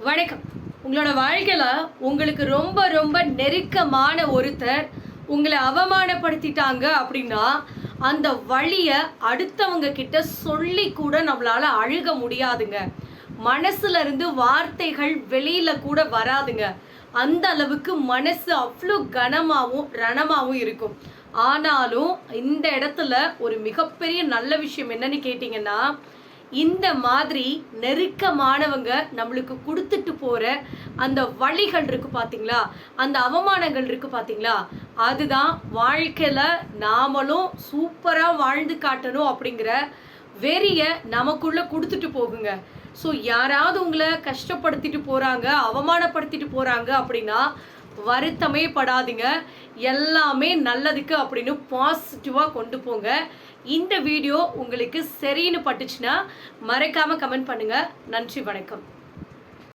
வணக்கம். உங்களோட வாழ்க்கையில உங்களுக்கு ரொம்ப ரொம்ப நெருக்கமான ஒருத்தர் உங்களை அவமானப்படுத்திட்டாங்க அப்படின்னா அந்த வழிய அடுத்தவங்க கிட்ட சொல்லி கூட நம்மளால அழுக முடியாதுங்க. மனசுல இருந்து வார்த்தைகள் வெளியில கூட வராதுங்க. அந்த அளவுக்கு மனசு அவ்வளோ கனமாவும் ரணமாவும் இருக்கும். ஆனாலும் இந்த இடத்துல ஒரு மிகப்பெரிய நல்ல விஷயம் என்னன்னு கேட்டிங்கன்னா, இந்த மாதிரி நெருக்கமானவங்க நம்மளுக்கு கொடுத்துட்டு போற அந்த வழிகள் இருக்கு பார்த்தீங்களா, அந்த அவமானங்கள் இருக்கு பார்த்தீங்களா, அதுதான் வாழ்க்கையில நாமளும் சூப்பரா வாழ்ந்து காட்டணும் அப்படிங்கிற வெறிய நமக்குள்ள கொடுத்துட்டு போகுங்க. ஸோ யாராவது உங்களை கஷ்டப்படுத்திட்டு போறாங்க, அவமானப்படுத்திட்டு போறாங்க அப்படின்னா வருத்தமே படாதீங்க. எல்லாமே நல்லதுக்கு அப்படின்னு பாசிட்டிவாக கொண்டு போங்க. இந்த வீடியோ உங்களுக்கு சரின்னு பட்டுச்சுன்னா மறக்காம கமெண்ட் பண்ணுங்க. நன்றி, வணக்கம்.